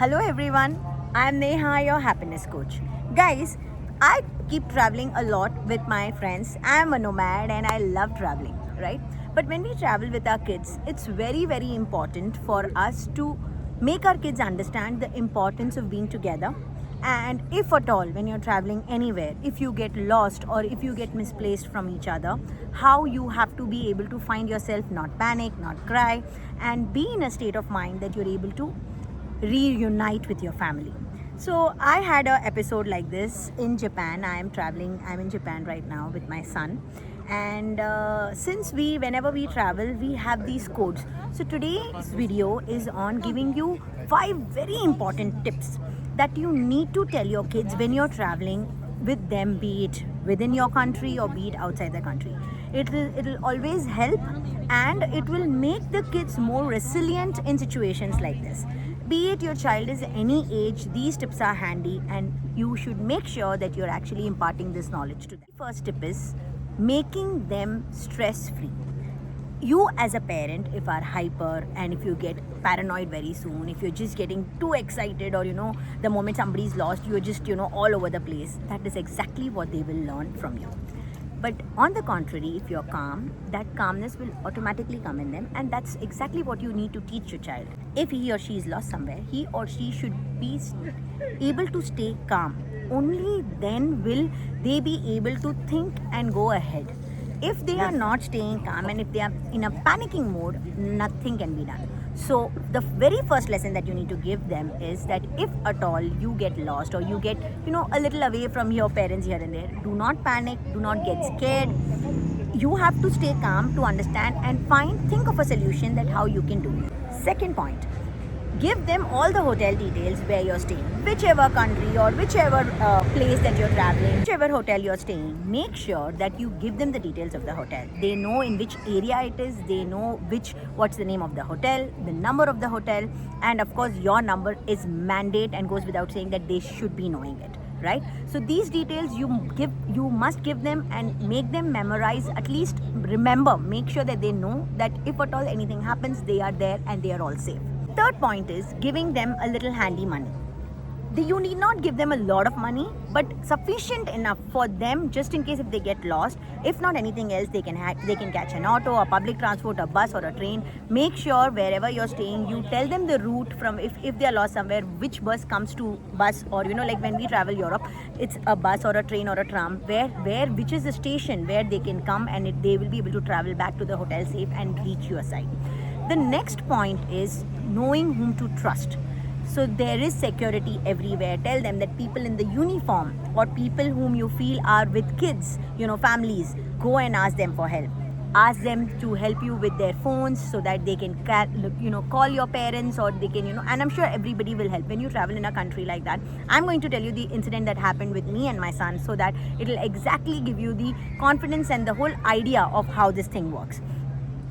Hello everyone, I am Neha, your happiness coach. Guys, I keep traveling a lot with my friends. I am a nomad and I love traveling, right? But when we travel with our kids, it's very important for us to make our kids understand the importance of being together. And if at all, when you're traveling anywhere, if you get lost or if you get misplaced from each other, how you have to be able to find yourself, not panic, not cry, and be in a state of mind that you're able to reunite with your family. So I had a episode like this in Japan. I'm in Japan right now with my son, and since whenever we travel, we have these codes. So today's video is on giving you 5 very important tips that you need to tell your kids when you're traveling with them, be it within your country or be it outside the country. It'll always help, and it will make the kids more resilient in situations like this. Be it your child is any age, these tips are handy, and you should make sure that you're actually imparting this knowledge to them. First tip is making them stress free. You as a parent, if are hyper and if you get paranoid very soon, if you're just getting too excited, or the moment somebody's lost, you're just all over the place, that is exactly what they will learn from you. But on the contrary, if you're calm, that calmness will automatically come in them, and that's exactly what you need to teach your child. If he or she is lost somewhere, he or she should be able to stay calm. Only then will they be able to think and go ahead. If they are not staying calm and if they are in a panicking mode, nothing can be done. So the very first lesson that you need to give them is that if at all you get lost or you get a little away from your parents here and there, do not panic, do not get scared. You have to stay calm to understand and think of a solution that how you can do it. Second point, give them all the hotel details where you're staying, whichever country or whichever place that you're traveling, whichever hotel you're staying. Make sure that you give them the details of the hotel. They know in which area it is, they know what's the name of the hotel, the number of the hotel, and of course your number is mandate and goes without saying that they should be knowing it, right? So these details you must give them and make them memorize, at least remember, make sure that they know that if at all anything happens, they are there and they are all safe. Third point is giving them a little handy money. You need not give them a lot of money, but sufficient enough for them just in case if they get lost. If not anything else, they can catch an auto, a public transport, a bus or a train. Make sure wherever you're staying, you tell them the route from if they are lost somewhere, which bus comes to bus, or like when we travel Europe, it's a bus or a train or a tram, which is the station where they can come, and they will be able to travel back to the hotel safe and reach your side. The next point is knowing whom to trust. So there is security everywhere. Tell them that people in the uniform or people whom you feel are with kids, families, go and ask them for help. Ask them to help you with their phones so that they can call your parents, or they can and I'm sure everybody will help when you travel in a country like that. I'm going to tell you the incident that happened with me and my son, so that it'll exactly give you the confidence and the whole idea of how this thing works.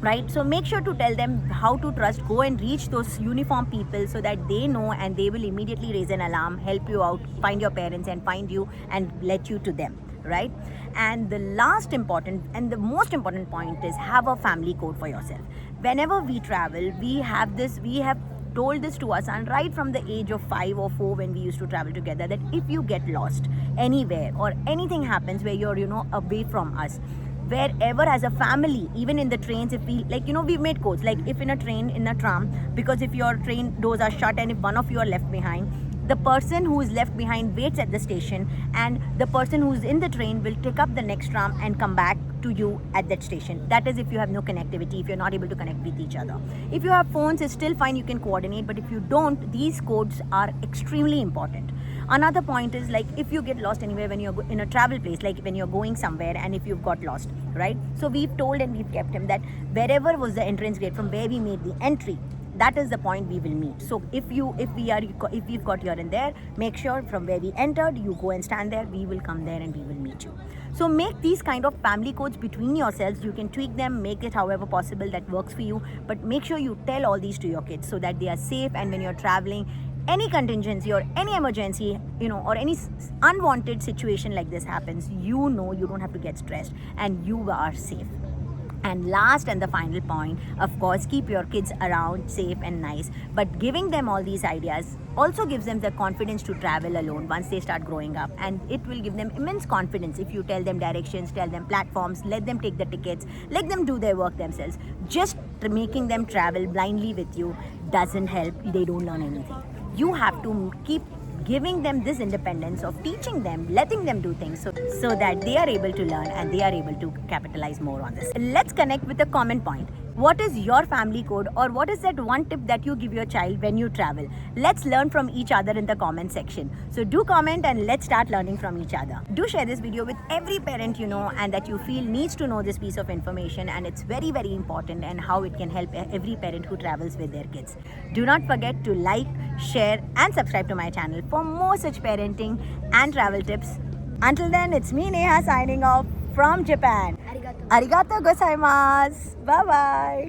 Right? So make sure to tell them how to trust. Go and reach those uniform people so that they know, and they will immediately raise an alarm, help you out, find your parents and find you and let you to them, right? And the last important and the most important point is have a family code for yourself. Whenever we travel, we have told this to us, and right from the age of 5 or 4 when we used to travel together, that if you get lost anywhere or anything happens where you're away from us, wherever as a family, even in the trains, if we we've made codes, like if in a train, in a tram, because if your train doors are shut and if one of you are left behind, the person who is left behind waits at the station, and the person who's in the train will take up the next tram and come back to you at that station. That is if you have no connectivity, if you're not able to connect with each other. If you have phones, it's still fine, you can coordinate, but if you don't, these codes are extremely important. Another point is, like, if you get lost anywhere when you're in a travel place, like when you're going somewhere and if you've got lost, right? So we've told and we've kept him that wherever was the entrance gate from where we made the entry, that is the point we will meet. So if we've got here and there, make sure from where we entered, you go and stand there, we will come there and we will meet you. So make these kind of family codes between yourselves. You can tweak them, make it however possible that works for you, but make sure you tell all these to your kids so that they are safe, and when you're traveling, any contingency or any emergency, or any unwanted situation like this happens, you don't have to get stressed and you are safe. And last and the final point, of course, keep your kids around safe and nice. But giving them all these ideas also gives them the confidence to travel alone once they start growing up. And it will give them immense confidence if you tell them directions, tell them platforms, let them take the tickets, let them do their work themselves. Just making them travel blindly with you doesn't help. They don't learn anything. You have to keep giving them this independence of teaching them, letting them do things so that they are able to learn and they are able to capitalize more on this. Let's connect with a common point. What is your family code, or what is that one tip that you give your child when you travel? Let's learn from each other in the comment section. So do comment and let's start learning from each other. Do share this video with every parent you know and that you feel needs to know this piece of information, and it's very, very important, and how it can help every parent who travels with their kids. Do not forget to like, share and subscribe to my channel for more such parenting and travel tips. Until then, it's me Neha signing off from Japan. Arigato gozaimasu. Bye bye.